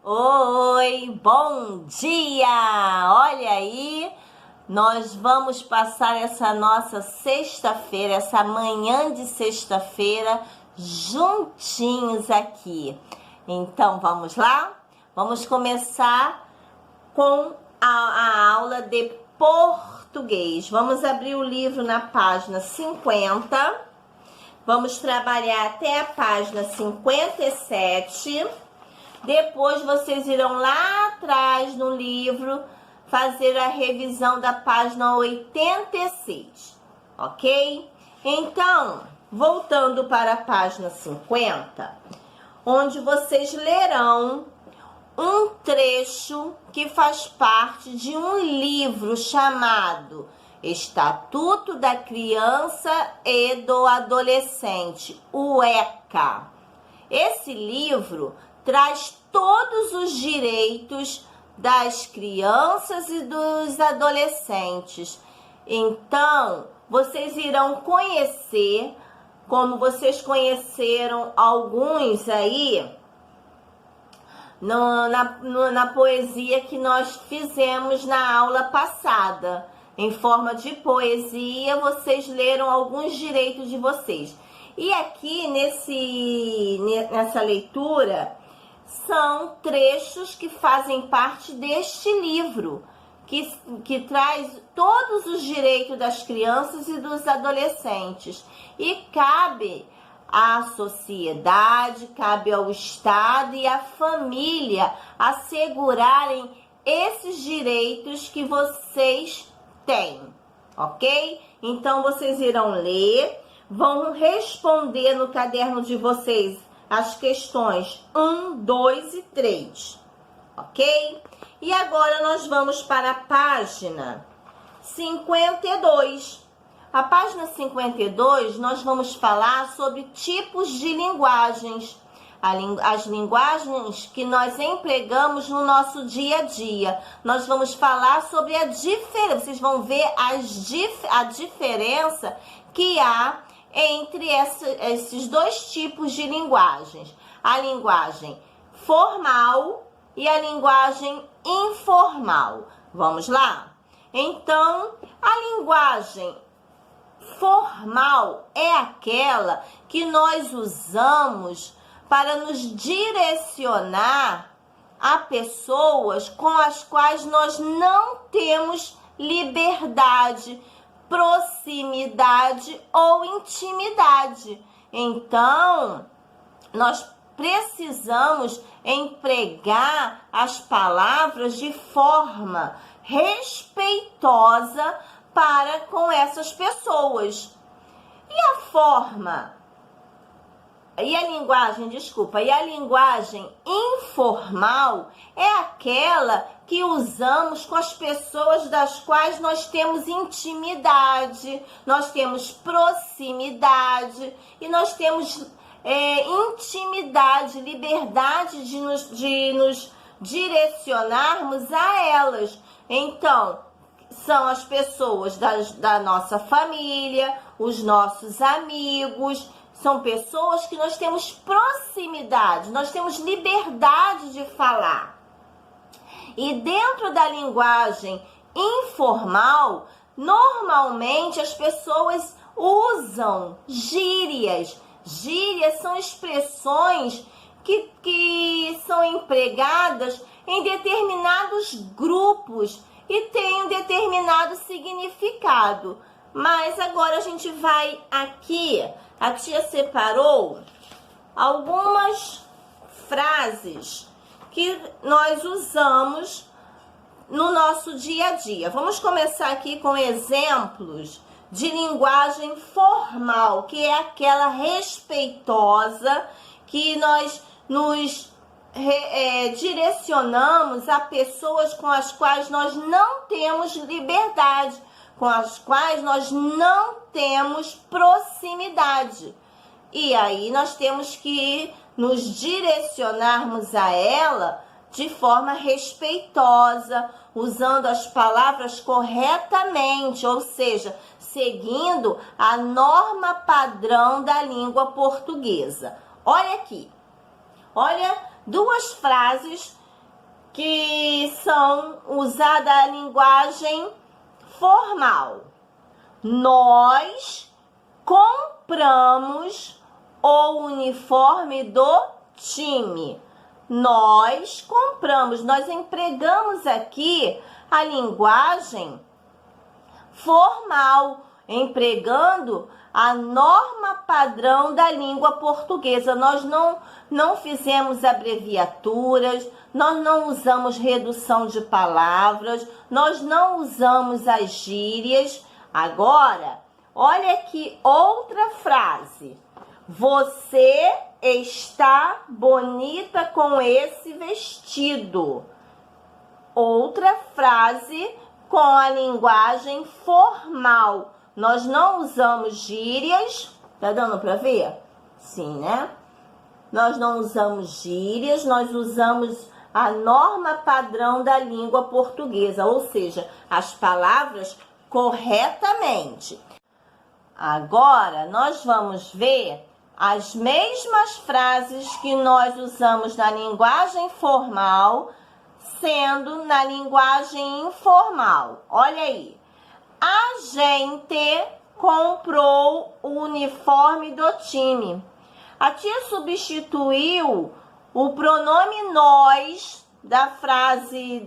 Oi, bom dia! Olha aí, nós vamos passar essa nossa sexta-feira, essa manhã de sexta-feira, juntinhos aqui. Então, vamos lá? Vamos começar com a aula de português. Vamos abrir o livro na página 50. Vamos trabalhar até a página 57. Depois vocês irão lá atrás no livro fazer a revisão da página 86, ok? Então, voltando para a página 50, onde vocês lerão um trecho que faz parte de um livro chamado Estatuto da Criança e do Adolescente, o ECA. Esse livro traz todos os direitos das crianças e dos adolescentes. Então, vocês irão conhecer, como vocês conheceram alguns aí, na poesia que nós fizemos na aula passada. Em forma de poesia, vocês leram alguns direitos de vocês. E aqui, nessa leitura, são trechos que fazem parte deste livro, que traz todos os direitos das crianças e dos adolescentes. E cabe à sociedade, cabe ao Estado e à família assegurarem esses direitos que vocês têm, ok? Então, vocês irão ler, vão responder no caderno de vocês as questões 1, 2 e 3, ok? E agora nós vamos para a página 52. A página 52, nós vamos falar sobre tipos de linguagens. As linguagens que nós empregamos no nosso dia a dia. Nós vamos falar sobre a diferença. Vocês vão ver a diferença que há entre esses dois tipos de linguagens. A linguagem formal e a linguagem informal. Vamos lá? Então, a linguagem formal é aquela que nós usamos para nos direcionar a pessoas com as quais nós não temos liberdade, proximidade ou intimidade. Então, nós precisamos empregar as palavras de forma respeitosa para com essas pessoas. E a linguagem informal é aquela que usamos com as pessoas das quais nós temos intimidade, nós temos proximidade e nós temos intimidade, liberdade de nos direcionarmos a elas. Então, são as pessoas da nossa família, os nossos amigos. São pessoas que nós temos proximidade, nós temos liberdade de falar. E dentro da linguagem informal, normalmente as pessoas usam gírias. Gírias são expressões que são empregadas em determinados grupos e têm um determinado significado. Mas agora a gente vai aqui. A tia separou algumas frases que nós usamos no nosso dia a dia. Vamos começar aqui com exemplos de linguagem formal, que é aquela respeitosa que nós nos direcionamos a pessoas com as quais nós não temos liberdade, com as quais nós não temos proximidade. E aí nós temos que nos direcionarmos a ela de forma respeitosa, usando as palavras corretamente, ou seja, seguindo a norma padrão da língua portuguesa. Olha aqui, olha duas frases que são usadas a linguagem formal. Nós compramos o uniforme do time. Nós compramos, nós empregamos aqui a linguagem formal, empregando a norma padrão da língua portuguesa. Nós não fizemos abreviaturas, nós não usamos redução de palavras, nós não usamos as gírias. Agora, olha aqui outra frase. Você está bonita com esse vestido. Outra frase com a linguagem formal. Nós não usamos gírias. Tá dando para ver? Sim, né? Nós não usamos gírias, nós usamos a norma padrão da língua portuguesa, ou seja, as palavras corretamente. Agora, nós vamos ver as mesmas frases que nós usamos na linguagem formal, sendo na linguagem informal. Olha aí. A gente comprou o uniforme do time. A tia substituiu o pronome nós na frase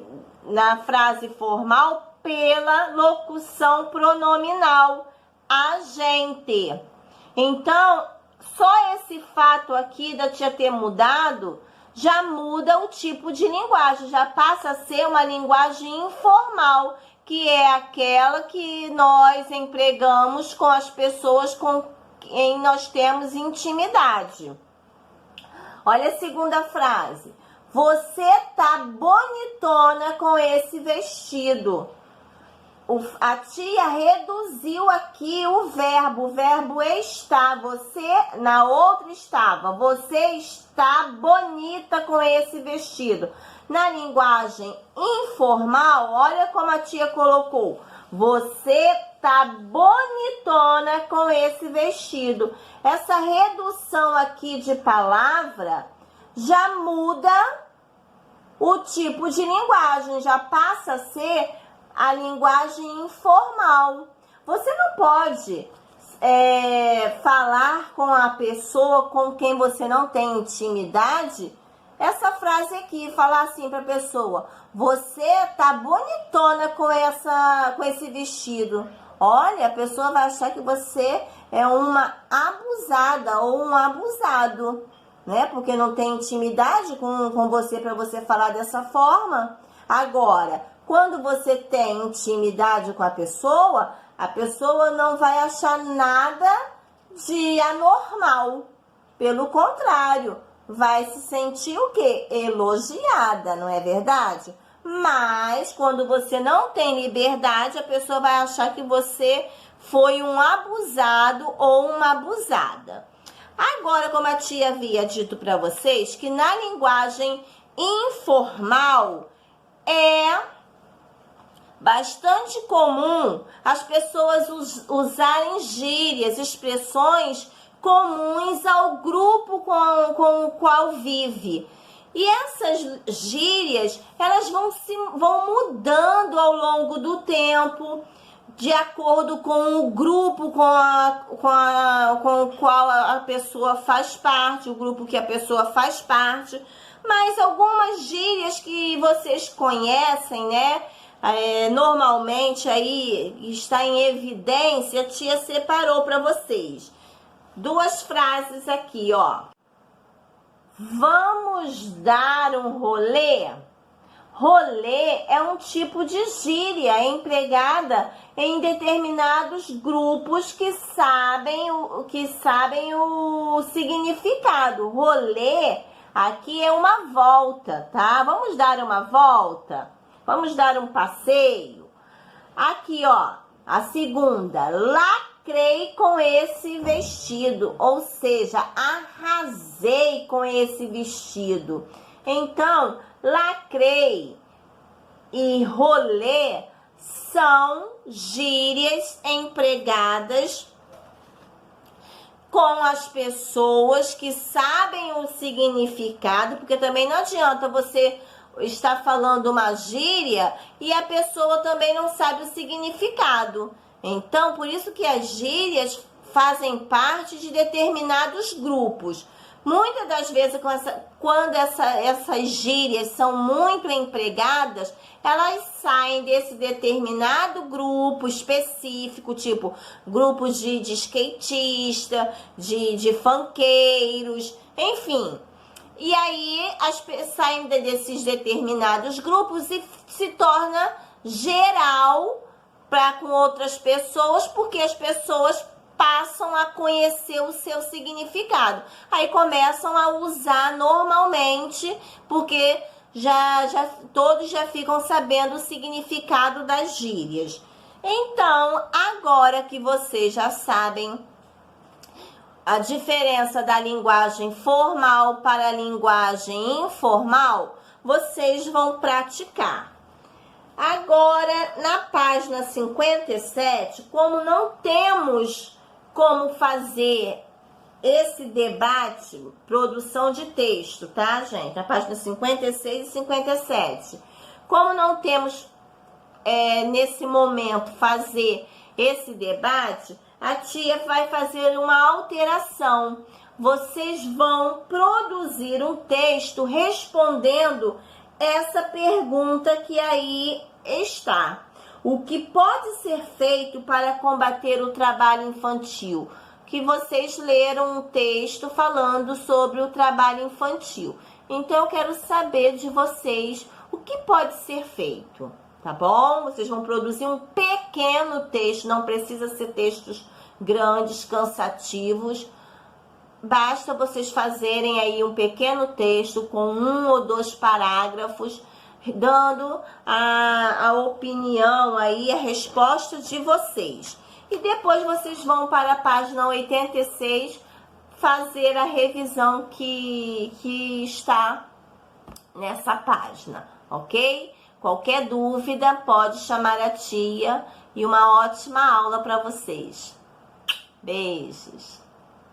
formal pela locução pronominal a gente. Então, só esse fato aqui da tia ter mudado já muda o tipo de linguagem, já passa a ser uma linguagem informal, que é aquela que nós empregamos com as pessoas com quem nós temos intimidade. Olha a segunda frase. Você tá bonitona com esse vestido. A tia reduziu aqui o verbo está. Você, na outra estava. Você está bonita com esse vestido. Na linguagem informal, olha como a tia colocou. Você tá bonitona com esse vestido. Essa redução aqui de palavra já muda o tipo de linguagem, já passa a ser a linguagem informal. Você não pode falar com a pessoa com quem você não tem intimidade. Essa frase aqui, falar assim para a pessoa: você tá bonitona com esse vestido. Olha, a pessoa vai achar que você é uma abusada ou um abusado, né? Porque não tem intimidade com você para você falar dessa forma. Agora, quando você tem intimidade com a pessoa não vai achar nada de anormal. Pelo contrário, vai se sentir o quê? Elogiada, não é verdade? Mas quando você não tem liberdade, a pessoa vai achar que você foi um abusado ou uma abusada. Agora, como a tia havia dito para vocês, que na linguagem informal é bastante comum as pessoas usarem gírias, expressões comuns ao grupo com o qual vive. E essas gírias, elas vão mudando ao longo do tempo, de acordo com o grupo com o qual a pessoa faz parte, o grupo que a pessoa faz parte. Mas algumas gírias que vocês conhecem, né? Normalmente aí está em evidência, a tia separou para vocês. Duas frases aqui, ó. Vamos dar um rolê? Rolê é um tipo de gíria empregada em determinados grupos que sabem o significado. Rolê aqui é uma volta, tá? Vamos dar uma volta? Vamos dar um passeio? Aqui, ó, a segunda. Lacrei com esse vestido, ou seja, arrasei com esse vestido. Então, lacrei e rolê são gírias empregadas com as pessoas que sabem o significado, porque também não adianta você está falando uma gíria e a pessoa também não sabe o significado. Então, por isso que as gírias fazem parte de determinados grupos. Muitas das vezes, quando essas gírias são muito empregadas, elas saem desse determinado grupo específico, tipo grupos de skatista, de funkeiros, enfim. E aí saem desses determinados grupos e se torna geral para com outras pessoas, porque as pessoas passam a conhecer o seu significado. Aí começam a usar normalmente, porque todos já ficam sabendo o significado das gírias. Então, agora que vocês já sabem a diferença da linguagem formal para a linguagem informal, vocês vão praticar. Agora, na página 57, como não temos como fazer esse debate, produção de texto, tá, gente? Na página 56 e 57. Como não temos, nesse momento, fazer esse debate, a tia vai fazer uma alteração. Vocês vão produzir um texto respondendo essa pergunta que aí está. O que pode ser feito para combater o trabalho infantil? Que vocês leram um texto falando sobre o trabalho infantil. Então, eu quero saber de vocês o que pode ser feito, tá bom? Vocês vão produzir um pequeno texto, não precisa ser textos grandes, cansativos. Basta vocês fazerem aí um pequeno texto com 1 ou 2 parágrafos, dando a opinião aí, a resposta de vocês. E depois vocês vão para a página 86 fazer a revisão que está nessa página, ok? Qualquer dúvida pode chamar a tia e uma ótima aula para vocês. Beijos!